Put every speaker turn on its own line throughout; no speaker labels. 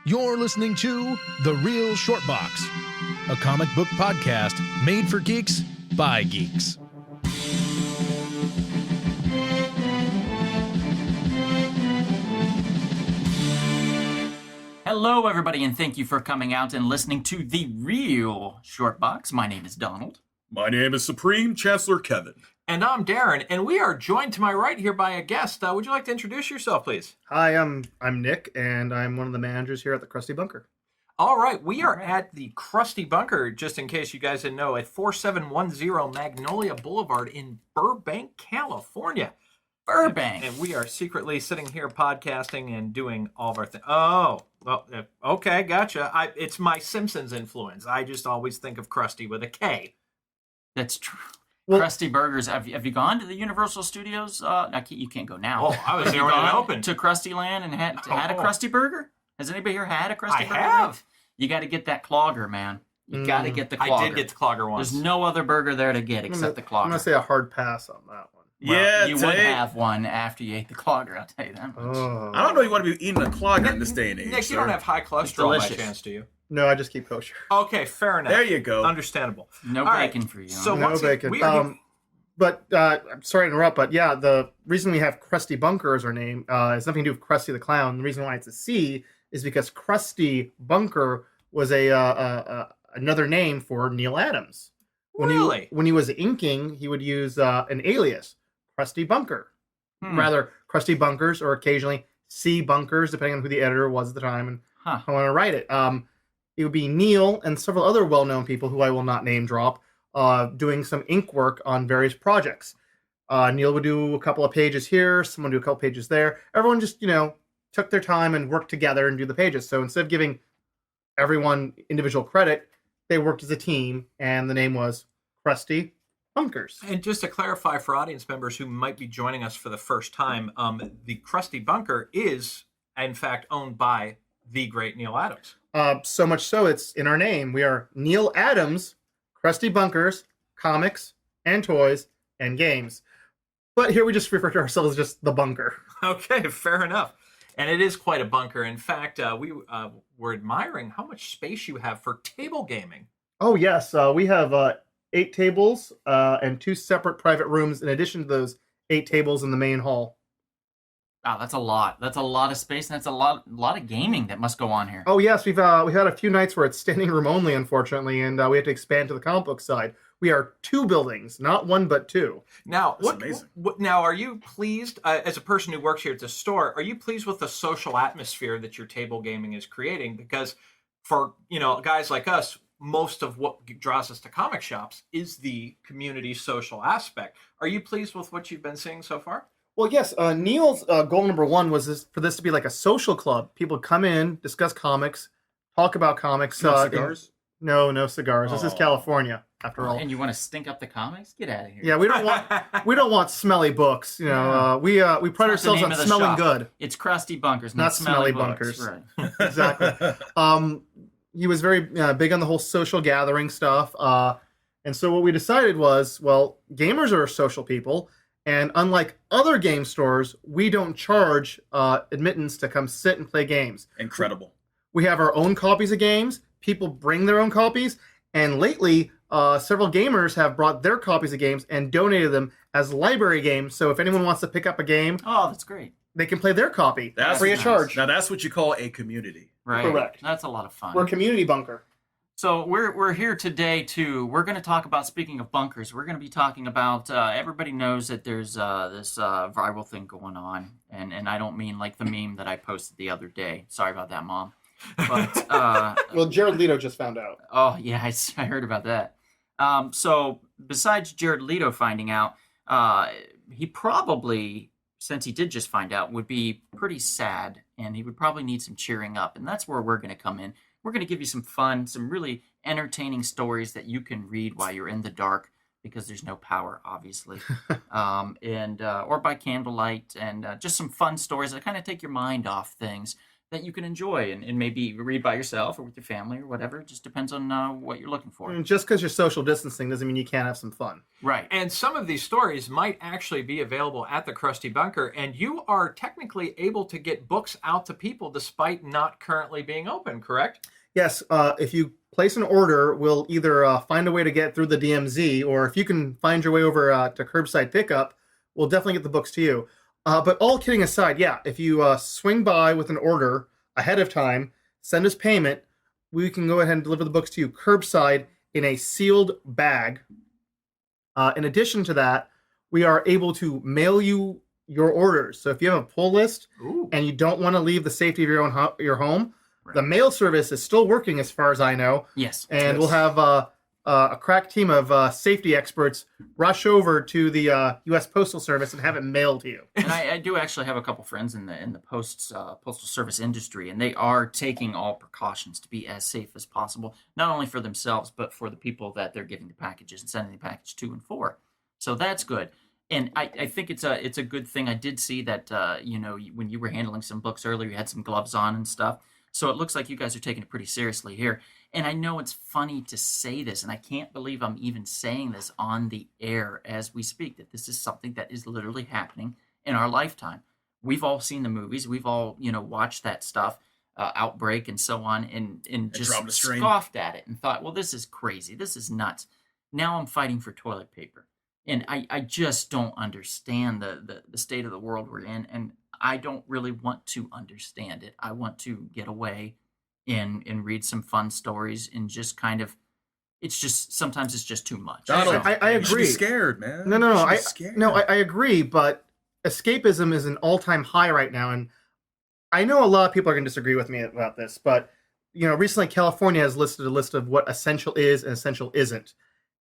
You're listening to The Real Short Box, a comic book podcast made for geeks by geeks.
Hello, everybody, and thank you for coming out and listening to The Real Short Box. My name is Donald.
My name is Supreme Chancellor Kevin.
And I'm Darren, and we are joined to my right here by a guest. Would you like to introduce yourself, please?
Hi, I'm Nick, and I'm one of the managers here at the Crusty Bunker.
All right, we are at the Crusty Bunker, just in case you guys didn't know, at 4710 Magnolia Boulevard in Burbank, California.
Burbank.
And we are secretly sitting here podcasting and doing all of our things. Oh, well, okay, gotcha. It's my Simpsons influence. I just always think of Krusty with a K.
That's true.
Well,
Krusty Burgers. Have you gone to the Universal Studios? You can't go now.
Oh, I was
Have
there
you
when it
gone
opened.
to Krusty Land and had a Krusty Burger? Has anybody here had a Krusty Burger?
I have.
You got to get that clogger, man. You got to get the clogger.
I did get the clogger once.
There's no other burger there to get except the clogger.
I'm going to say a hard pass on that one.
Well, you would have one after you ate the clogger, I'll tell you that much.
Oh.
I don't know you want to be eating a clogger in this day and age.
Nick,
sir.
you don't have high cholesterol by
delicious.
chance, do you?
No, I just keep kosher.
Okay, fair enough.
There you go.
Understandable.
No
All right,
bacon for you.
so
huh?
No
once
bacon.
we are
But I'm sorry to interrupt, but yeah, the reason we have Crusty Bunker as our name has nothing to do with Krusty the Clown. The reason why it's a C is because Crusty Bunker was another name for Neal Adams.
Really?
When he was inking, he would use an alias, Crusty Bunker. Rather, Crusty Bunkers, or occasionally C Bunkers, depending on who the editor was at the time and
Huh.
how I want to write it. It would be Neal and several other well-known people who I will not name drop, doing some ink work on various projects. Neal would do a couple of pages here, someone do a couple pages there. Everyone just, took their time and worked together and do the pages. So instead of giving everyone individual credit, they worked as a team, and the name was Crusty Bunkers.
And just to clarify for audience members who might be joining us for the first time, the Crusty Bunker is, in fact, owned by the great Neal Adams.
So much so, it's in our name. We are Neal Adams, Crusty Bunkers, comics and toys and games. But here we just refer to ourselves as just the bunker.
Okay, fair enough. And it is quite a bunker. In fact, we were admiring how much space you have for table gaming.
Oh, yes. We have 8 tables and 2 separate private rooms in addition to those 8 tables in the main hall.
Wow, that's a lot. That's a lot of space, and that's a lot of gaming that must go on here.
Oh, yes. We've had a few nights where it's standing room only, unfortunately, and we have to expand to the comic book side. We are 2 buildings, not 1 but 2.
Now,
That's amazing.
Now, are you pleased, as a person who works here at the store, are you pleased with the social atmosphere that your table gaming is creating? Because for, guys like us, most of what draws us to comic shops is the community social aspect. Are you pleased with what you've been seeing so far?
Well, yes. Neal's goal number 1 was for this to be like a social club. People come in, discuss comics, talk about comics.
No cigars?
No cigars. This is
Aw.
California, after all.
And you want to stink up the comics? Get out of here.
Yeah, we don't want smelly books. We pride ourselves on smelling good.
It's Crusty Bunkers,
Not
not
smelly
books.
bunkers.
Right.
Exactly. He was very big on the whole social gathering stuff. And so what we decided was, well, gamers are social people. And unlike other game stores, we don't charge admittance to come sit and play games.
Incredible.
We have our own copies of games. People bring their own copies. And lately, several gamers have brought their copies of games and donated them as library games. So if anyone wants to pick up a game,
Oh, that's great.
they can play their copy
That's
free of
nice.
charge.
Now that's what you call a community.
Right.
Correct.
That's a lot of fun.
We're a community bunker.
So we're here today we're going to talk about, speaking of bunkers, we're going to be talking about, everybody knows that there's this viral thing going on, and I don't mean like the meme that I posted the other day. Sorry about that, Mom. But
Well, Jared Leto just found out.
oh yeah, I heard about that. So besides Jared Leto finding out, he probably, since he did just find out, would be pretty sad, and he would probably need some cheering up, and that's where we're going to come in. We're going to give you some fun, some really entertaining stories that you can read while you're in the dark, because there's no power, obviously, or by candlelight, and just some fun stories that kind of take your mind off things. that you can enjoy and maybe read by yourself or with your family or whatever. It just depends on what you're looking for.
Just because you're social distancing doesn't mean you can't have some fun.
Right.
And some of these stories might actually be available at the Crusty Bunker, and you are technically able to get books out to people despite not currently being open, correct?
Yes, if you place an order, we'll either find a way to get through the DMZ, or if you can find your way over to curbside pickup, we'll definitely get the books to you. But all kidding aside, yeah, if you swing by with an order ahead of time, send us payment, we can go ahead and deliver the books to you curbside in a sealed bag. In addition to that, we are able to mail you your orders. So if you have a pull list and you don't want to leave the safety of your home, the mail service is still working as far as I know.
Yes.
And we'll have a crack team of safety experts rush over to the U.S. Postal Service and have it mailed to you.
And I do actually have a couple friends in the postal service industry, and they are taking all precautions to be as safe as possible, not only for themselves but for the people that they're giving the packages and sending the package to and for. So that's good. And I think it's a good thing. I did see that when you were handling some books earlier, you had some gloves on and stuff. So it looks like you guys are taking it pretty seriously here. And I know it's funny to say this, and I can't believe I'm even saying this on the air as we speak, that this is something that is literally happening in our lifetime. We've all seen the movies. We've all, watched that stuff, Outbreak and so on, and just scoffed at it and thought, well, this is crazy. This is nuts. Now I'm fighting for toilet paper. And I just don't understand the state of the world we're in, and I don't really want to understand it. I want to get away and read some fun stories and just kind of, sometimes it's just too much.
Donald,
I agree.
You should be scared, man.
No.
I
I agree, but escapism is an all-time high right now, and I know a lot of people are going to disagree with me about this, but recently California has listed a list of what essential is and essential isn't,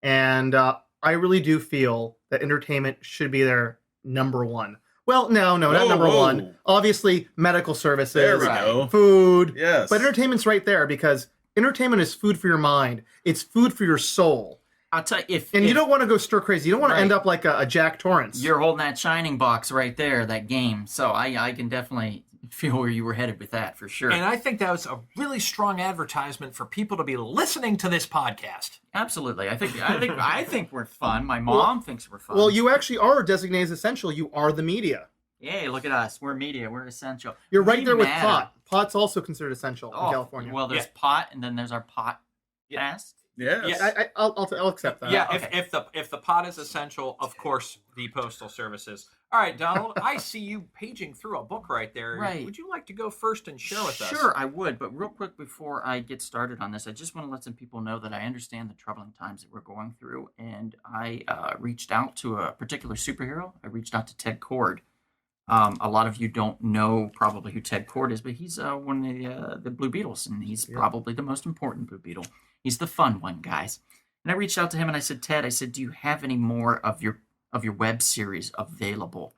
and I really do feel that entertainment should be their number one. Well, no, not number one. Obviously, medical services,
There we go.
food.
Yes.
But entertainment's right there because entertainment is food for your mind. It's food for your soul.
I'll tell you, if
you don't want to go stir crazy. You don't want to
Right.
end up like a Jack Torrance.
you're holding that shining box right there, that game. So I can definitely feel where you were headed with that for sure.
And I think that was a really strong advertisement for people to be listening to this podcast.
Absolutely. I think we're fun. My mom thinks we're fun.
Well, you actually are designated as essential. You are the media.
Yay, look at us. We're media. We're essential.
You're right
We
there with
matter.
pot. Pot's also considered essential
Oh,
in California.
Well, there's
Yeah.
pot, and then there's our pot cast.
Yes.
Yeah.
I'll accept that.
Yeah,
okay.
if the pot is essential, of course, the postal services. All right, Donald, I see you paging through a book right there.
Right.
Would you like to go first and share with us?
Sure, I would. But real quick before I get started on this, I just want to let some people know that I understand the troubling times that we're going through. And I reached out to a particular superhero. I reached out to Ted Kord. A lot of you don't know probably who Ted Kord is, but he's one of the Blue Beetles, and he's probably the most important Blue Beetle. He's the fun one, guys. And I reached out to him and I said, Ted, do you have any more of your web series available?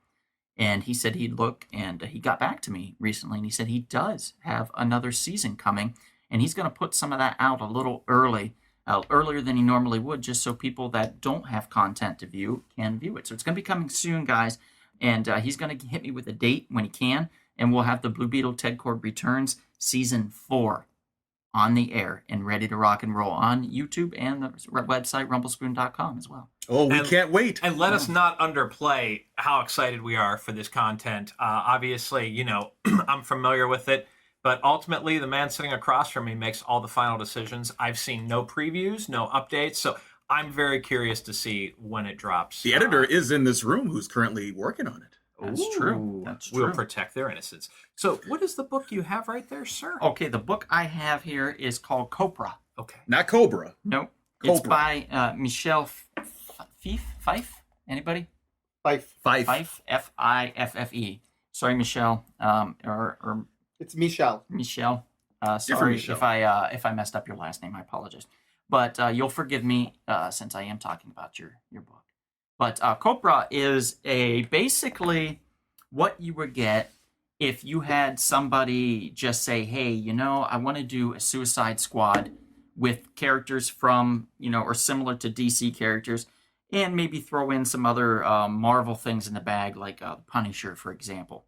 And he said he'd look, and he got back to me recently, and he said he does have another season coming, and he's going to put some of that out a little earlier than he normally would, just so people that don't have content to view can view it. So it's going to be coming soon, guys. And he's going to hit me with a date when he can, and we'll have the Blue Beetle Ted Kord Returns Season 4 on the air and ready to rock and roll on YouTube and the website rumblespoon.com as well.
Oh, we can't wait.
And let us not underplay how excited we are for this content. Obviously, I'm familiar with it, but ultimately the man sitting across from me makes all the final decisions. I've seen no previews, no updates, so I'm very curious to see when it drops.
The editor is in this room who's currently working on it.
That's true. That's true.
We'll protect their innocence. So what is the book you have right there, sir?
Okay, the book I have here is called Copra.
Okay.
Not Cobra.
Nope. It's
Copra.
by Michelle Fife? Anybody?
Fife.
Fife. F-I-F-F-E. Sorry, Michelle. Or
It's Michelle.
Michelle.
Different
Sorry
Michelle.
if I messed up your last name. I apologize. But you'll forgive me since I am talking about your book. But Copra is basically what you would get if you had somebody just say, hey, I want to do a Suicide Squad with characters from, or similar to DC characters, and maybe throw in some other Marvel things in the bag, like Punisher, for example.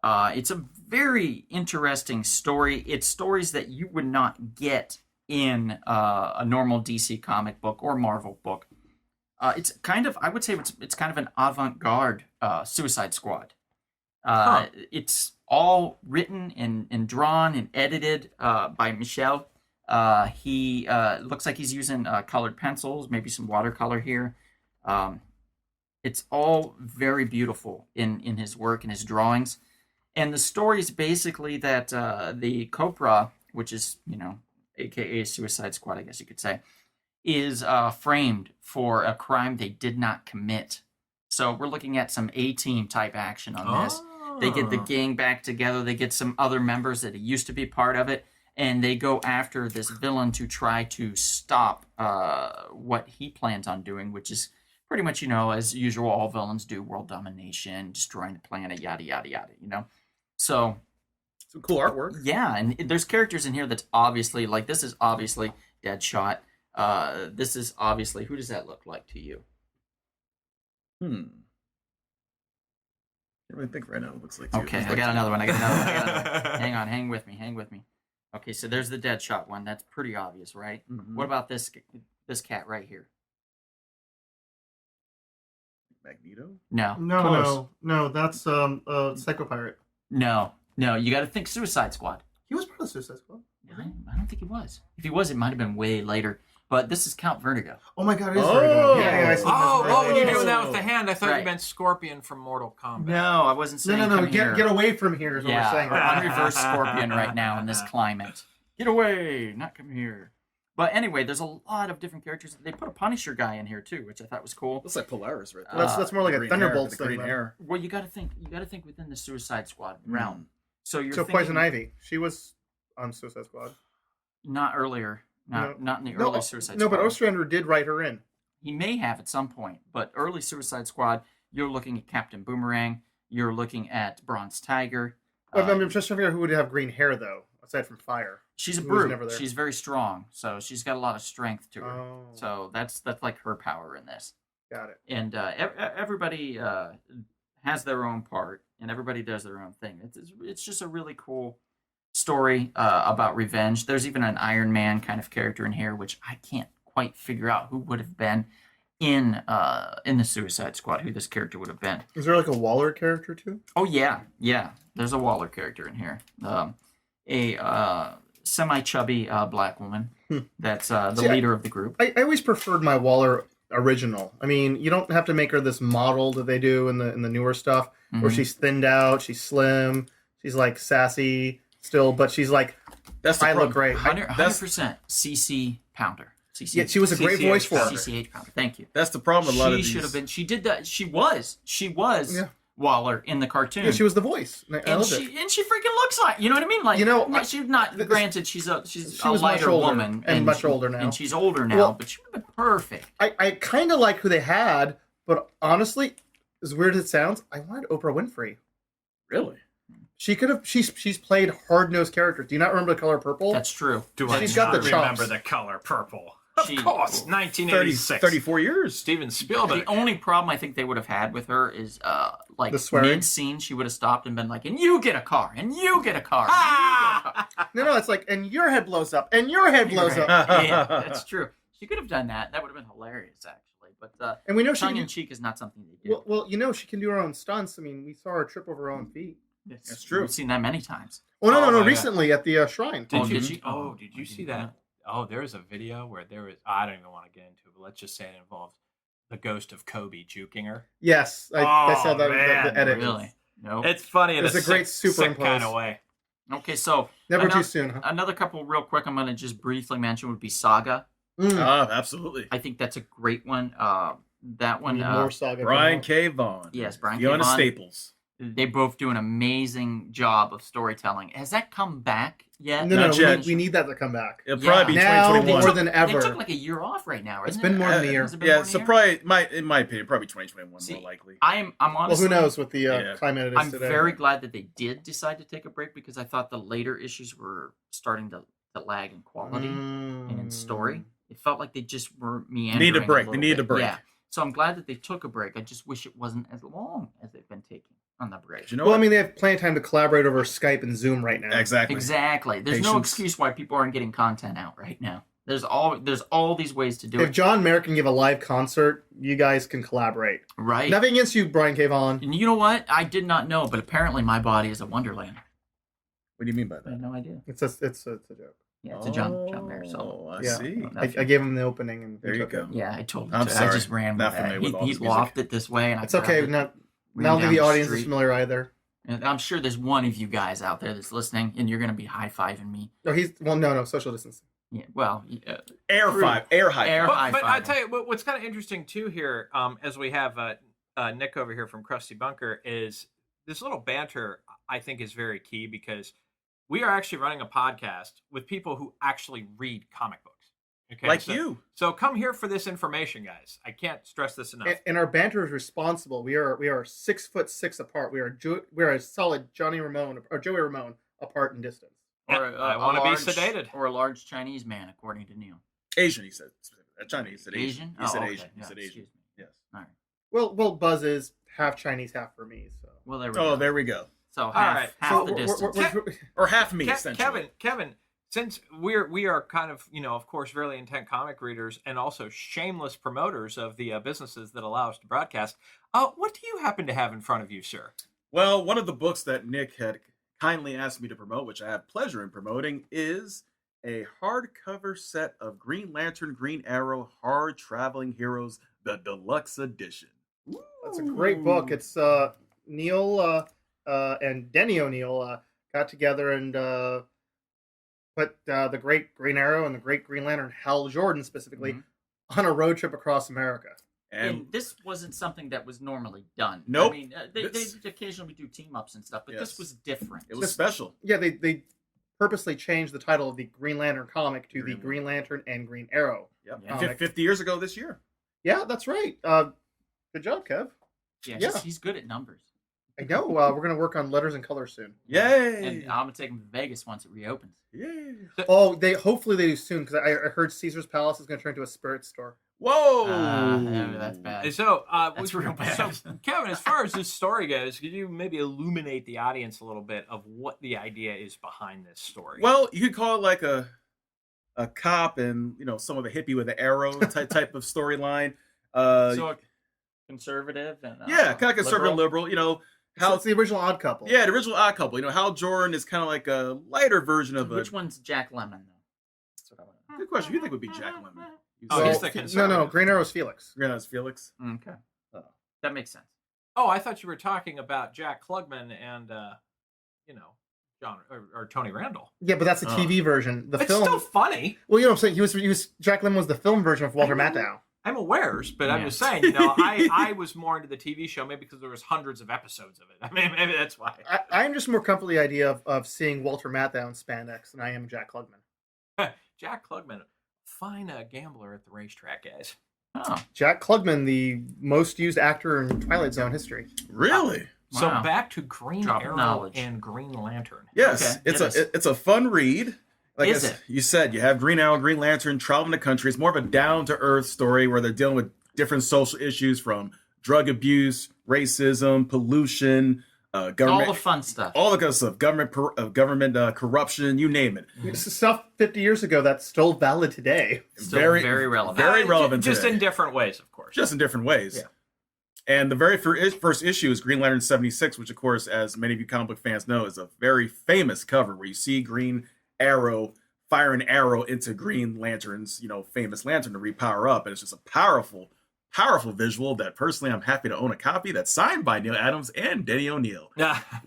It's a very interesting story. It's stories that you would not get in a normal DC comic book or Marvel book. It's kind of, I would say, it's kind of an avant-garde Suicide Squad. It's all written and drawn and edited by Michel. He looks like he's using colored pencils, maybe some watercolor here. It's all very beautiful in his work and his drawings. And the story is basically that the Cobra, which is, aka Suicide Squad, I guess you could say, is framed for a crime they did not commit. So we're looking at some A-team type action on this. They get the gang back together. They get some other members that used to be part of it. And they go after this villain to try to stop what he plans on doing, which is pretty much, as usual, all villains do, world domination, destroying the planet, yada, yada, yada, So,
Some cool artwork.
yeah, and there's characters in here that's obviously, like, this is obviously Deadshot. This is obviously, who does that look like to you?
Can't really think right now. It looks like.
Okay, I got another one. Hang on, hang with me. Okay, so there's the Deadshot one. That's pretty obvious, right?
Mhm.
What about this cat right here?
Magneto.
No,
No, that's Psycho Pirate.
no. You got to think Suicide Squad.
He was part of Suicide Squad.
I don't think he was. If he was, it might have been way later. But this is Count Vertigo.
Oh my God, it is
Oh.
Vertigo.
Yeah,
I see
Oh,
this.
you're doing that with the hand. I thought
Right.
you meant Scorpion from Mortal Kombat.
No, I wasn't saying.
No,
come here.
get away from here is what
Yeah,
we're saying.
we're on reverse Scorpion right now in this climate. Get away, not come here. But anyway, there's a lot of different characters. They put a Punisher guy in here too, which I thought was cool.
Looks like Polaris right there.
That's more like a
Green
Thunderbolts
hair, the green
thing.
hair.
Well, you got to think within the Suicide Squad realm. So you're
So
thinking,
Poison Ivy, she was on Suicide Squad.
not earlier, not in the early Suicide Squad.
No, but Ostrander did write her in.
He may have at some point, but early Suicide Squad, you're looking at Captain Boomerang, you're looking at Bronze Tiger.
I'm just trying to figure out who would have green hair though, aside from Fire.
She's a
Who was
brute.
never there.
She's very strong, so she's got a lot of strength to her.
Oh,
So that's like her power in this.
got it.
And everybody has their own part, and everybody does their own thing. It's just a really cool story about revenge. There's even an Iron Man kind of character in here, which I can't quite figure out who would have been in the Suicide Squad, who this character would have been.
Is there like a Waller character too?
Oh yeah. There's a Waller character in here. A semi-chubby black woman. That's the
See,
leader of the group.
I always preferred my Waller original. I mean, you don't have to make her this model that they do in the newer stuff, where
Mhm.
she's thinned out, she's slim, she's like sassy still, but she's like,
That's the
I look
problem.
great.
100% CC Pounder. CC,
Yeah, she was a great
CCH
voice for her.
CCH Pounder. Thank you.
That's the problem with a lot of
She
these.
should have been. She did that. She was
Yeah.
Waller in the cartoon.
Yeah, she was the voice. I
and
loved it.
she freaking looks like, you know what I mean? Like, she's not.
this-
Granted, she's a
she was much
lighter
older
woman
and much older now.
and she's older now.
Well-
but she would have been perfect.
I kind of like who they had, but honestly, as weird as it sounds, I wanted Oprah Winfrey.
Really?
She could have. She's played hard nosed characters. Do you not remember the color purple?
That's true.
Do
She's
I
got
not
the
remember
chops.
the color purple? Of
She-
course,
30,
1986.
34 years.
Steven Spielberg.
The only problem I think they would have had with her is like
The swearing?
mid scene, she would have stopped and been like, "And you get a car, and you get a car."
Ah!
No, it's like, and your head blows up, and your head blows up,
Yeah, that's true. She could have done that. That would have been hilarious, actually. But
and we know she
tongue
can.
in
Do,
cheek is not something they do.
well, she can do her own stunts. I mean, we saw her trip over her own feet.
That's true.
We've seen that many times.
Oh no,
Oh, my God.
recently at the shrine.
Did
Oh,
you?
did you?
Oh,
Oh,
did
I
you see
didn't
that?
know.
Oh, there's a video where there was. I don't even want to get into it, but let's just say it involves the ghost of Kobe juking her.
Yes, I saw that
man,
the edit.
Really? No.
It's funny in
It's
a
a great
sick
superimpose.
kind of way.
Okay, so
Never
Another-
too soon, huh?
another couple real quick I'm going to just briefly mention would be Saga.
Mm.
Absolutely.
I think that's a great one. That one,
Need more saga.
Brian K. Vaughan.
yes, Brian K.
Fiona
Vaughan.
Staples.
They both do an amazing job of storytelling. Has that come back yet?
No,
Not
we
yet.
need, we need that to come back.
It'll
Yeah.
probably be
Now
2021.
more than
They
ever.
took like a year off right now.
It's
Isn't
been
it?
more than a year.
Has it been
Yeah,
more than a
so
year?
probably, in my opinion, probably 2021
See,
more likely.
I'm
Well,
honestly.
who knows with the
Yeah.
climate it is
I'm
today.
very glad that they did decide to take a break because I thought the later issues were starting to lag in quality and in story. It felt like they just were meandering.
Need a break. They
little
need a
bit.
break.
Yeah. So I'm glad that they took a break. I just wish it wasn't as long as they've been taking. on the bridge.
You know
Well, I
what?
mean, they have plenty of time to collaborate over Skype and Zoom right now.
Exactly.
Exactly. There's no
Patience.
excuse why people aren't getting content out right now. There's all these ways to do
If
it.
John Merrick can give a live concert, you guys can collaborate.
Right.
Nothing against you, Brian K. Vaughan.
And you know what? I did not know, but apparently my body is a wonderland.
What do you mean by
I had
that?
no idea.
It's a joke.
Yeah, it's a John Mayer song.
Oh, I
Yeah.
see.
I gave him the opening, and he
There you
took it.
go.
Yeah, I told him
I'm
to. I
sorry.
just ran
Not
with that.
familiar with all
He
this music.
lofted it this way, and
It's
I
okay.
grabbed it,
Not
ran
think
down
the audience is
street.
familiar either.
And I'm sure there's one of you guys out there that's listening, and you're going to be high-fiving me.
No, no, social distancing.
Yeah, well,
Air high.
Air
five.
high
But I
five.
tell you what's kind of interesting too here, as we have Nick over here from Crusty Bunker, is this little banter. I think is very key because we are actually running a podcast with people who actually read comic books. Okay,
Like
so,
you.
So come here for this information, guys. I can't stress this enough.
And our banter is responsible. We are 6'6" apart. We are a solid Joey Ramone apart in distance.
Or
I wanna be sedated.
Or a large Chinese man, according to Neal.
Asian, he said. Chinese, he said Asian.
Asian?
He said
Oh, okay.
Asian. He
Yeah,
said Asian.
excuse me.
Yes.
All right.
Well, Buzz is half Chinese, half Burmese. So.
Well, there we
Oh,
go.
there we go.
So
right.
half
So
the
we're-
distance.
Or half me, essentially.
Kevin, since we are kind of of course very intent comic readers and also shameless promoters of the businesses that allow us to broadcast, what do you happen to have in front of you, sir?
Well, one of the books that Nick had kindly asked me to promote, which I have pleasure in promoting, is a hardcover set of Green Lantern, Green Arrow, Hard Traveling Heroes, the Deluxe Edition.
That's a great book. It's Neal and Denny O'Neil got together and put the great Green Arrow and the great Green Lantern, Hal Jordan specifically, on a road trip across America.
And this wasn't something that was normally done.
Nope.
I mean, they occasionally do team-ups and stuff, but
Yes.
this was different.
It was special.
Yeah, they purposely changed the title of the Green Lantern comic to the Green Lantern and Green Arrow.
Yep.
Yeah.
Comic.
50 years ago this year.
Yeah, that's right. Good job, Kev.
Yeah, he's good at numbers.
I know. We're going to work on letters and colors soon.
Yay!
And I'm going to take him to Vegas once it reopens.
Yay!
Oh, hopefully they do soon because I heard Caesar's Palace is going to turn into a spirit store.
Whoa!
That's bad.
So,
That's real bad.
So, Kevin, as far as this story goes, could you maybe illuminate the audience a little bit of what the idea is behind this story?
Well, you could call it like a cop and some of the hippie with an arrow type of storyline.
So a conservative and
Yeah, kind of conservative liberal.
How it's the original Odd Couple.
Yeah, the original Odd Couple. Hal Jordan is kind of like a lighter version of
Which one's Jack Lemmon, though? That's what I want to know.
Good question. Who do you think would be Jack Lemmon?
Oh,
Well,
he's the conservative.
No, Green Arrow's Felix.
Granada's Felix.
Okay. That makes sense.
Oh, I thought you were talking about Jack Klugman and John or Tony Randall.
Yeah, but that's the TV version. The
It's
film.
still funny.
Well, I'm saying he was Jack Lemmon was the film version of Walter Matthau.
I'm aware, but I'm
Yeah.
just saying, I was more into the TV show, maybe because there was hundreds of episodes of it. I mean, maybe that's why.
I'm just more comfortable with the idea of seeing Walter Matthau in spandex than I am Jack Klugman.
Jack Klugman, fine gambler at the racetrack, guys.
Oh,
Jack Klugman, the most used actor in Twilight Zone history.
Really?
So
Wow.
back to Green
Drop of
Arrow
knowledge.
and Green Lantern.
Yes.
Okay,
It's a fun read. Like
Is it?
you said, you have Green Arrow, Green Lantern traveling the country. It's more of a down-to-earth story where they're dealing with different social issues from drug abuse, racism, pollution, government,
all the fun stuff.
all the good stuff, government corruption, you name it.
This is stuff 50 years ago that's still valid today.
Still very relevant.
Very relevant
Just
today.
in different ways, of course.
Just in different ways.
Yeah.
And the very first issue is Green Lantern 76, which, of course, as many of you comic book fans know, is a very famous cover where you see Green Arrow fire an arrow into Green Lantern's, famous lantern to repower up. And it's just a powerful, powerful visual that personally I'm happy to own a copy that's signed by Neal Adams and Denny O'Neil.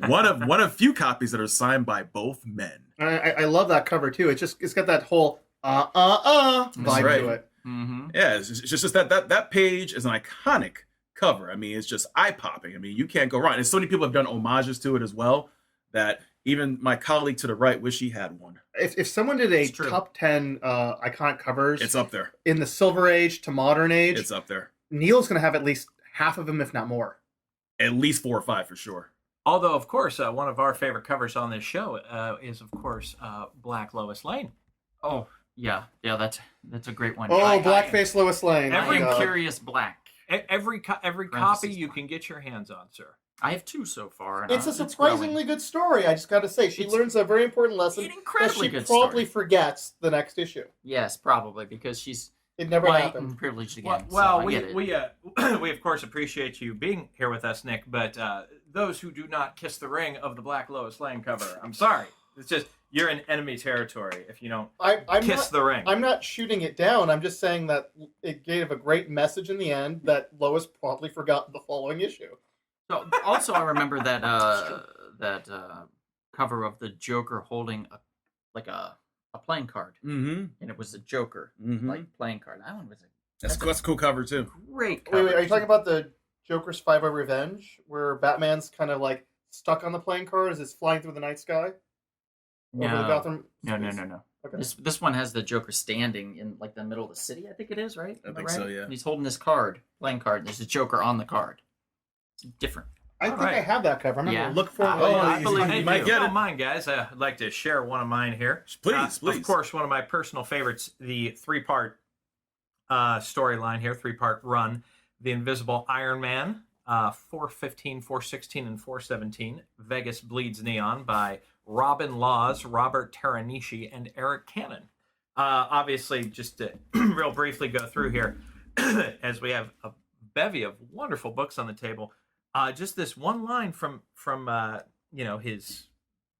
one of few copies that are signed by both men.
I love that cover too. It's got that whole vibe
right.
to it.
Mm-hmm.
Yeah, it's just that page is an iconic cover. I mean, it's just eye-popping. I mean, you can't go wrong. And so many people have done homages to it as well that even my colleague to the right wish he had one.
If someone did a
It's true.
top 10 iconic covers
It's up there.
in the Silver Age to modern age,
It's up there.
Neil's going to have at least half of them, if not more.
At least 4 or 5 for sure.
Although, of course, one of our favorite covers on this show is, of course, Black Lois Lane.
Oh, yeah, that's a great one.
Oh,
I-
Blackface Lois Lane.
I
Oh my
am
God.
Very curious black.
Every copy you can get your hands on, sir.
I have 2 so far. And
It's a
growing.
surprisingly good story. I just got to say, she
It's
learns a very important lesson
An
that
incredibly
she
good
probably
story.
forgets the next issue.
Yes, probably because she's
It never
white
happened.
and privileged again.
Well,
so I get it.
we we of course appreciate you being here with us, Nick. But those who do not kiss the ring of the Black Lois Lane cover, I'm sorry. It's just you're in enemy territory if you don't
I'm
kiss
not,
the ring.
I'm not shooting it down. I'm just saying that it gave a great message in the end that Lois probably forgot the following issue.
So also, I remember that cover of the Joker holding a playing card,
Mm-hmm.
and it was a Joker like playing card. That one was
That's a cool cover too.
great cover.
Wait, are you talking about the Joker's 5-0 Revenge, where Batman's kind of like stuck on the playing card as it's flying through the night sky over the
No,
Gotham?
no.
Okay.
This one has the Joker standing in like the middle of the city. I think it is, right?
I
Am
think
right?
so, yeah.
And he's holding this card, playing card. And there's a Joker on the card. It's different.
I think
Alright.
I have that cover. I'm not
Yeah.
going to look for it.
Oh,
I
you-
believe
you
Hey,
might
if you
get
don't
it.
mind, guys, I'd like to share one of mine here.
Please, please.
Of course, one of my personal favorites, the 3-part storyline here, 3-part run, The Invisible Iron Man, 415, 416, and 417, Vegas Bleeds Neon by Robin Laws, Robert Teranishi, and Eric Cannon. Obviously, just to real briefly go through here, as we have a bevy of wonderful books on the table, just this one line from his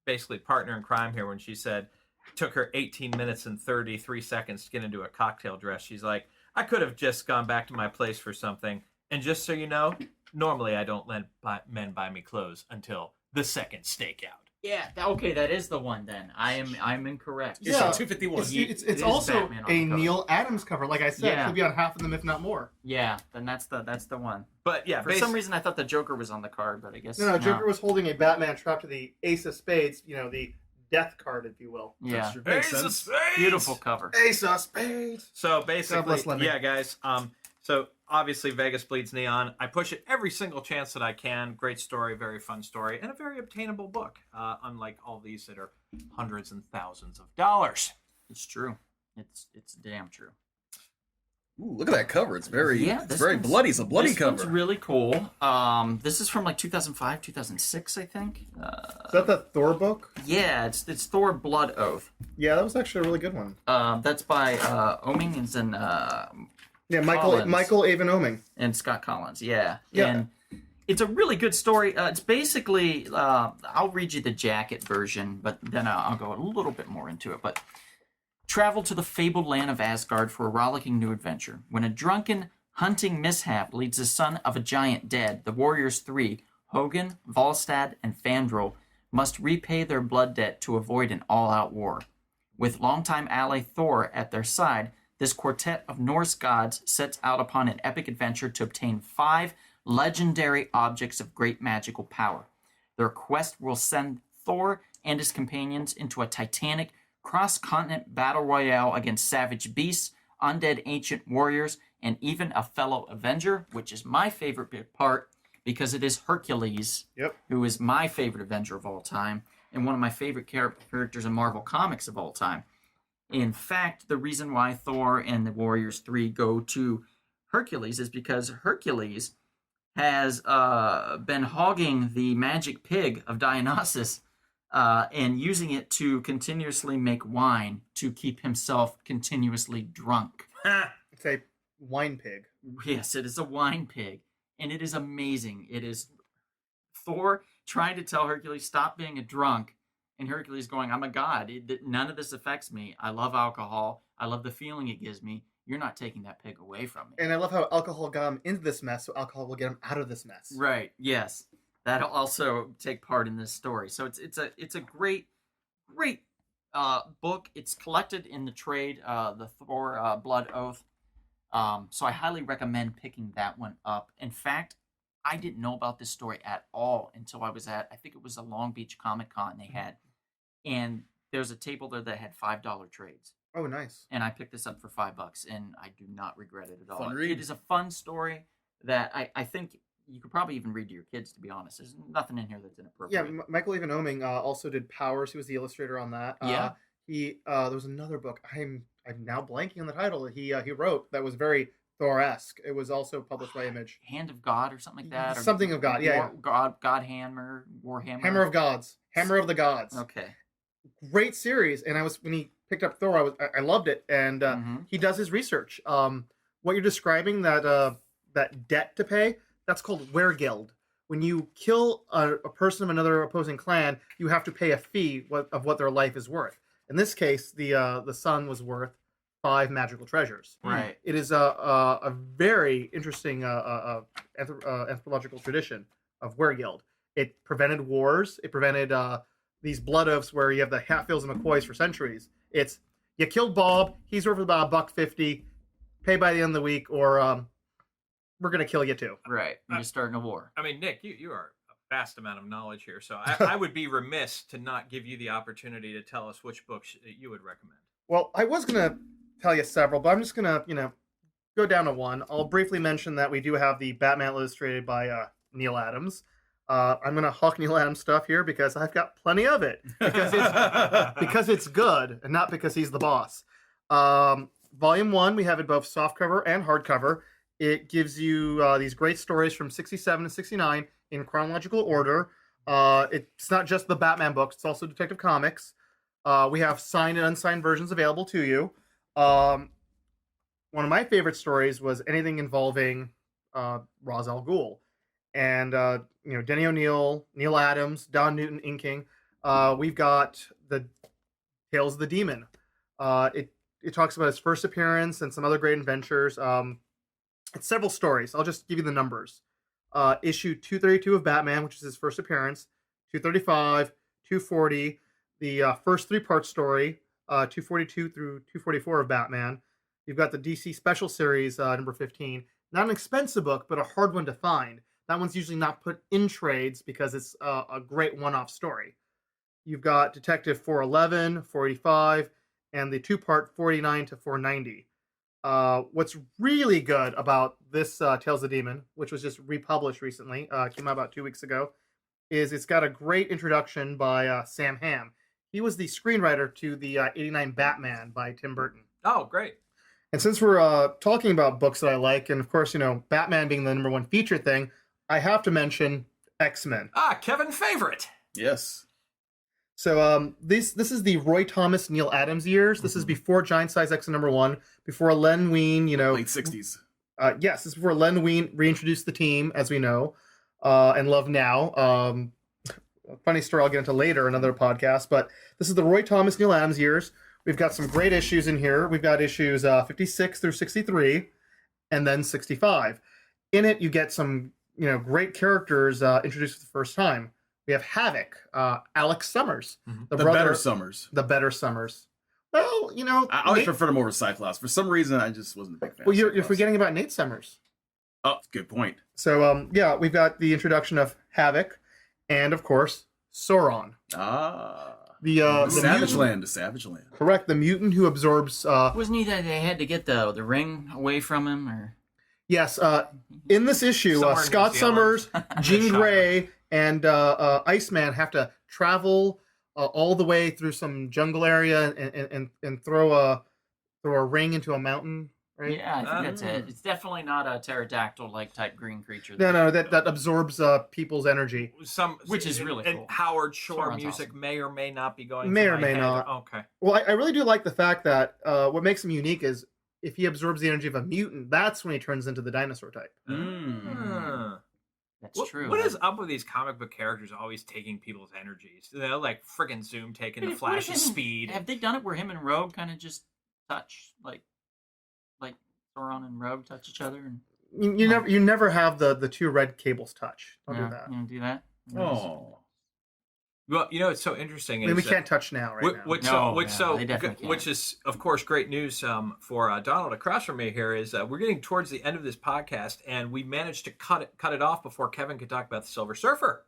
basically partner in crime here when she said, took her 18 minutes and 33 seconds to get into a cocktail dress. She's like, I could have just gone back to my place for something. And just so you know, normally I don't let men buy me clothes until the second stakeout.
Yeah. Okay, that is the one. Then I'm incorrect.
Issue
Yeah.
251.
It's
It is
also
Batman on
a
the cover.
Neil Adams cover. Like I said,
Yeah.
he'll be on half of them, if not more.
Yeah. Then that's the one.
But yeah,
For some reason, I thought the Joker was on the card, but I guess
No, Joker was holding a Batman trapped to the Ace of Spades, the death card, if you will.
Yeah.
Makes sense.
Beautiful cover.
Ace of Spades.
So
God
basically,
bless Lemmy.
yeah, guys. So obviously, Vegas Bleeds Neon. I push it every single chance that I can. Great story, very fun story, and a very obtainable book. Unlike all these that are hundreds and thousands of dollars.
It's true. It's damn true.
Ooh, look at that cover. It's very,
Yeah,
it's
this
very
one's-
bloody. It's a bloody
This
cover.
one's really cool. This is from like 2005, 2006, I think.
Is that the Thor book?
Yeah, it's Thor Blood Oath.
Yeah, that was actually a really good one.
That's by Oming and
Yeah,
Collins.
Michael Avon Oming.
and Scott Collins. Yeah.
Yeah.
And it's a really good story. It's basically, I'll read you the jacket version, but then I'll go a little bit more into it. But travel to the fabled land of Asgard for a rollicking new adventure. When a drunken hunting mishap leads the son of a giant dead, the Warriors 3, Hogan, Volstad, and Fandral, must repay their blood debt to avoid an all-out war. With longtime ally Thor at their side, this quartet of Norse gods sets out upon an epic adventure to obtain 5 legendary objects of great magical power. Their quest will send Thor and his companions into a titanic cross-continent battle royale against savage beasts, undead ancient warriors, and even a fellow Avenger, which is my favorite bit part because it is Hercules,
Yep.
who is my favorite Avenger of all time and one of my favorite characters in Marvel Comics of all time. In fact, the reason why Thor and the Warriors 3 go to Hercules is because Hercules has been hogging the magic pig of Dionysus and using it to continuously make wine to keep himself continuously drunk.
It's a wine pig.
Yes, it is a wine pig, and it is amazing. It is Thor trying to tell Hercules, stop being a drunk, and Hercules going, I'm a god. None of this affects me. I love alcohol. I love the feeling it gives me. You're not taking that pig away from me.
And I love how alcohol got him into this mess, so alcohol will get him out of this mess.
Right. Yes, that'll also take part in this story. So it's a great book. It's collected in the trade, the Thor Blood Oath. So I highly recommend picking that one up. In fact, I didn't know about this story at all until I was at, I think it was a Long Beach Comic Con they had, and there's a table there that had $5 trades.
Oh, nice.
And I picked this up for $5, and I do not regret it at all.
Fun read.
It is a fun story that I think you could probably even read to your kids, to be honest. There's nothing in here that's
Yeah,
inappropriate.
Michael Avon Oming also did Powers. He was the illustrator on that.
Yeah.
There was another book. I'm now blanking on the title that he wrote that was very Thor-esque. It was also published by Image.
Hand of God or something like that. Or
Something of God, yeah.
God Hammer, Warhammer.
Hammer of Gods. Hammer of the Gods.
Okay.
Great series. And when he picked up Thor, I loved it. And he does his research. What you're describing, that debt to pay, that's called Weregild. When you kill a person of another opposing clan, you have to pay a fee of what their life is worth. In this case, the son was worth 5 magical treasures.
Right.
It is a very interesting anthropological tradition of Weregild. It prevented wars. It prevented these blood oaths where you have the Hatfields and McCoys for centuries. It's you killed Bob, he's worth about $1.50, pay by the end of the week, or we're gonna kill you too.
Right. You're just starting a war.
I mean, Nick, you are a vast amount of knowledge here, so I would be remiss to not give you the opportunity to tell us which books you would recommend.
Well, I was gonna tell you several, but I'm just gonna go down to one. I'll briefly mention that we do have the Batman illustrated by Neal Adams. I'm gonna hawk Neal Adams stuff here because I've got plenty of it because it's good and not because he's the boss. Volume 1, we have it both softcover and hardcover. It gives you these great stories from 67 to 69 in chronological order. It's not just the Batman books; it's also Detective Comics. We have signed and unsigned versions available to you. One of my favorite stories was anything involving Ra's al Ghul. And Denny O'Neil, Neal Adams, Don Newton inking. We've got the Tales of the Demon. It talks about his first appearance and some other great adventures. It's several stories. I'll just give you the numbers. Issue 232 of Batman, which is his first appearance. 235, 240, the first 3-part story, 242 through 244 of Batman. You've got the DC Special Series, number 15. Not an expensive book, but a hard one to find. That one's usually not put in trades because it's a great one-off story. You've got Detective 411, 485, and the 2-part 489 to 490. What's really good about this Tales of the Demon, which was just republished recently, came out about 2 weeks ago, is it's got a great introduction by Sam Hamm. He was the screenwriter to the 89 Batman by Tim Burton.
Oh, great.
And since we're talking about books that I like, and of course, Batman being the number one feature thing, I have to mention X-Men.
Kevin's favorite.
Yes.
So this is the Roy Thomas, Neal Adams years. This is before Giant Size X number 1, before Len Wein,
late 60s.
Yes, this is before Len Wein reintroduced the team, as we know, and love now. Funny story I'll get into later, another podcast. But this is the Roy Thomas, Neal Adams years. We've got some great issues in here. We've got issues 56 through 63, and then 65. In it, you get some great characters introduced for the first time. We have Havoc, Alex Summers,
the better Summers.
The better Summers. Well,
I always preferred him over Cyclops. For some reason, I just wasn't a big fan.
Well, you're forgetting about Nate Summers.
Oh, good point.
So, we've got the introduction of Havoc, and of course, Sauron. The
Savage Land. The Savage Land.
Correct. The mutant who absorbs.
Wasn't he that they had to get the ring away from him, or?
Yes. In this issue, Scott Summers, Jean Grey, and Iceman have to travel all the way through some jungle area and throw a ring into a mountain. Right?
Yeah, I think that's it. It's definitely not a pterodactyl-like type green creature.
No, that absorbs people's energy.
Which is really cool.
And Howard Shore
Sauron's
music
awesome.
may or may not be going.
May
through
or
my
may
head.
not.
Okay.
Well, I really do like the fact that what makes him unique is if he absorbs the energy of a mutant, that's when he turns into the dinosaur type.
That's true.
What is up with these comic book characters always taking people's energies? Like friggin' Zoom taking the Flash's speed.
Have they done it where him and Rogue kind of just touch, like Sauron and Rogue touch each other? And
You never have the two red cables touch. Don't do that.
You don't do that?
Oh.
Well, it's so interesting.
I mean, we can't touch now, right now.
Which
is, of course, great news for Donald across from me here is we're getting towards the end of this podcast, and we managed to cut it off before Kevin could talk about the Silver Surfer.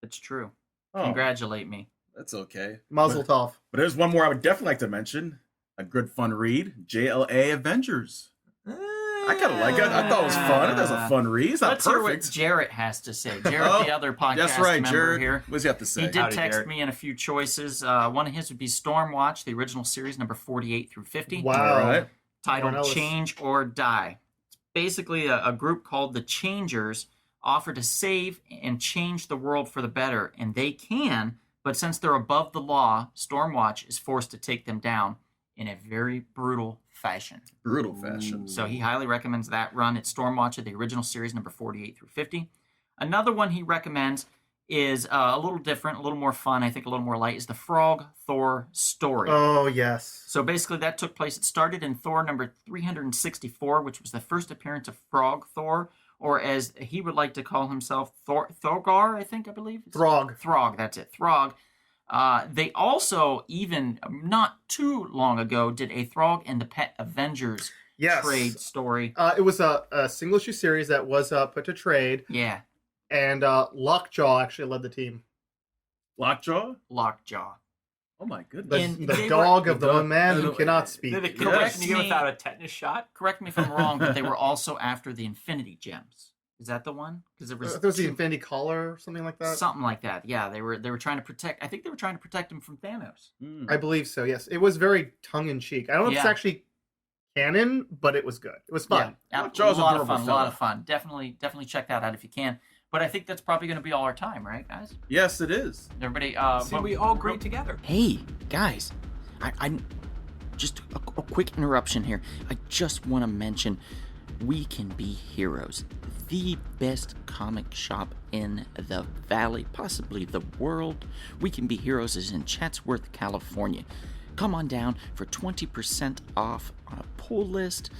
It's true.
Oh,
Congratulate me.
that's okay.
Mazel tov.
But there's one more I would definitely like to mention. A good fun read. JLA Avengers. I kind of like it. I thought it was fun. It was a fun read. It's not
Let's hear what
perfect.
Jarrett has to say. Jarrett, the other podcast
That's right,
member
Jared.
here.
What does he have to say?
He did
Howdy,
text
Jarrett.
me in a few choices. One of his would be Stormwatch, the original series, number 48 through 50.
Wow.
All right.
Titled
Ellis.
Change or Die. It's basically a group called the Changers offer to save and change the world for the better, and they can, but since they're above the law, Stormwatch is forced to take them down in a very brutal fashion.
Brutal fashion.
So he highly recommends that run. It's Stormwatch, the original series, number 48 through 50. Another one he recommends is a little different, a little more fun, I think a little more light, is the Frog Thor story.
Oh, yes.
So basically that took place, it started in Thor number 364, which was the first appearance of Frog Thor, or as he would like to call himself, Thorgar, I believe.
Throg.
Throg, that's it, Throg. They also, even not too long ago, did a Throg and the Pet Avengers trade story.
It was a single issue series that was put to trade.
Yeah.
And Lockjaw actually led the team.
Lockjaw?
Lockjaw.
Oh my goodness.
The dog of the one man who cannot speak.
Did it
Correct
correct you
me.
without a tetanus shot?
Correct me if I'm wrong, but they were also after the Infinity Gems. Is that the one? Because there was
the Infinity Collar or something like that.
something like that. Yeah, they were trying to protect. I think they were trying to protect him from Thanos.
I believe so. Yes, it was very tongue in cheek. I don't know if it's
Yeah.
actually canon, but it was good. It was fun.
Yeah,
Lockjaw's
a lot of
adorable
fun. A
fella.
lot of fun. Definitely check that out if you can. But I think that's probably going to be all our time, right, guys?
Yes, it is.
Everybody.
See, we all agree together.
Hey, guys, I just a quick interruption here. I just want to mention We Can Be Heroes, the best comic shop in the valley, possibly the world. We Can Be Heroes is in Chatsworth, California. Come on down for 20% off on a pull list.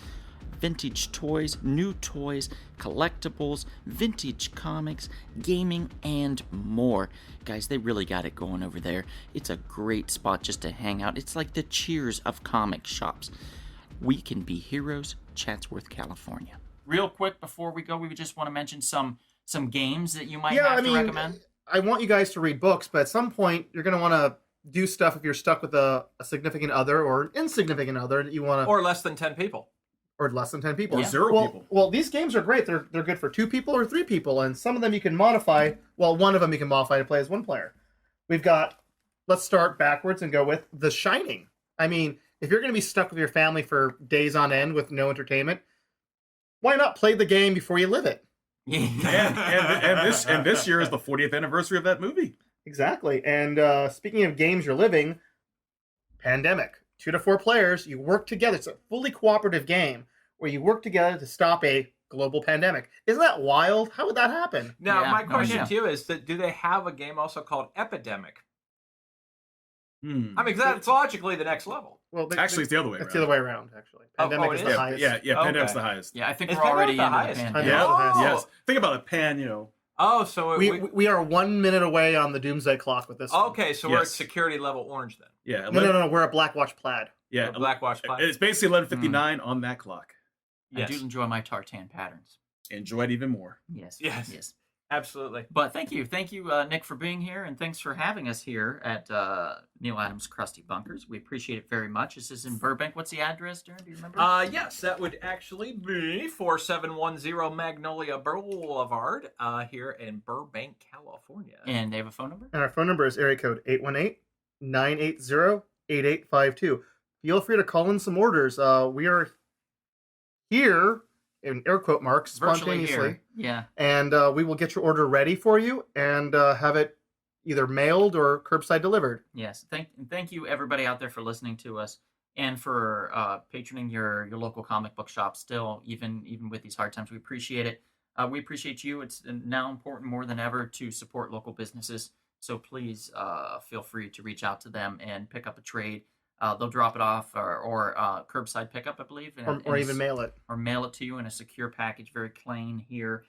Vintage toys, new toys, collectibles, vintage comics, gaming, and more. Guys, they really got it going over there. It's a great spot just to hang out. It's like the Cheers of comic shops. We Can Be Heroes, Chatsworth, California. Real quick before we go, we would just want to mention some games that you might have to recommend.
I want you guys to read books, but at some point you're going to want to do stuff if you're stuck with a significant other or an insignificant other that you want to...
Or less than 10 people.
Or less than 10 people.
Or zero people.
Well, these games are great. They're good for 2 people or 3 people, and some of them you can modify. Well, one of them you can modify to play as 1 player. We've got, let's start backwards and go with The Shining. I mean, if you're going to be stuck with your family for days on end with no entertainment, why not play the game before you live it?
and this year is the 40th anniversary of that movie.
Exactly. And speaking of games you're living, Pandemic. 2 to 4 players, you work together. It's a fully cooperative game where you work together to stop a global pandemic. Isn't that wild? How would that happen?
Now,
Yeah,
my
no
question
idea.
to you is that do they have a game also called Epidemic? I mean, that's logically the next level.
Well,
Actually, it's the other way
It's
around.
the other way around, actually.
Oh,
Pandemic
it
is
is?
the highest.
Yeah,
Okay.
Pandemic's the highest.
Yeah, I think
Is
we're already
Pandemic the
into
highest?
the
Pandemic.
pandemic.
Oh.
Yes. Think about a pan,
Oh, so
We are 1 minute away on the doomsday clock with this one.
okay, so we're at
Yes.
security level orange then.
Yeah.
No. We're at Blackwatch Plaid.
Yeah.
Or Blackwatch Plaid.
It's basically 11:59 on that clock.
Yes.
I do enjoy my tartan patterns.
Enjoy it even more.
Yes.
Yes. Absolutely.
But thank you, Nick, for being here, and thanks for having us here at Neal Adams Crusty Bunkers. We appreciate it very much. This is in Burbank. What's the address, Darren? Do you remember?
Yes, that would actually be 4710 Magnolia Boulevard here in Burbank, California.
And they have a phone number?
And our phone number is area code 818-980-8852. Feel free to call in some orders. We are here, in air quote marks,
Virtually
spontaneously.
here. Yeah.
And we will get your order ready for you and have it either mailed or curbside delivered.
Yes. Thank you, everybody out there, for listening to us and for patroning your local comic book shop still, even with these hard times. We appreciate it. We appreciate you. It's now important more than ever to support local businesses. So please feel free to reach out to them and pick up a trade. They'll drop it off or curbside pickup, I believe.
Or even mail it.
Or mail it to you in a secure package, very clean here.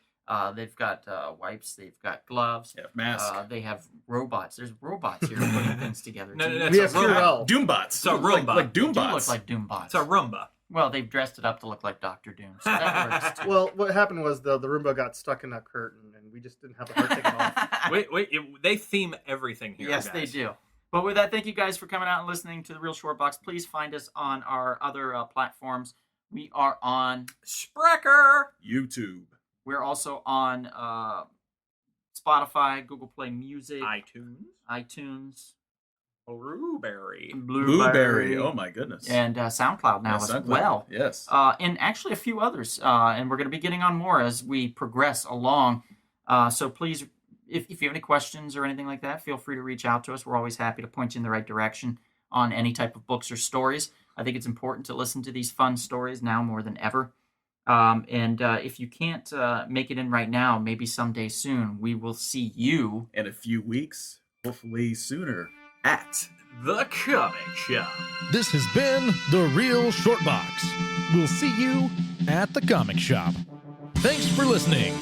They've got wipes, they've got gloves.
Yeah, mask.
They have robots. There's robots here putting things together.
No,
too.
no,
We
it's
have
a
Purell.
Doombots.
It's a Roomba.
Like
They do
Doombots.
look like Doombots.
It's a Roomba.
Well, they've dressed it up to look like Doctor Doom, so that works too.
Well, what happened was the Roomba got stuck in a curtain and we just didn't have the heart taken off.
Wait, they theme everything here.
Yes,
guys.
they do. But with that, thank you guys for coming out and listening to the Real Short Box. Please find us on our other platforms. We are on
Sprecher.
YouTube.
We're also on Spotify, Google Play Music,
iTunes.
iTunes,
Blueberry.
Blueberry. Oh my goodness.
And SoundCloud now as
SoundCloud.
well.
Yes.
And actually a few others. And we're going to be getting on more as we progress along. So please, if you have any questions or anything like that, feel free to reach out to us. We're always happy to point you in the right direction on any type of books or stories. I think it's important to listen to these fun stories now more than ever. And if you can't make it in right now, maybe someday soon, we will see you
In a few weeks, hopefully sooner, at
The Comic Shop.
This has been The Real Short Box. We'll see you at the comic shop. Thanks for listening.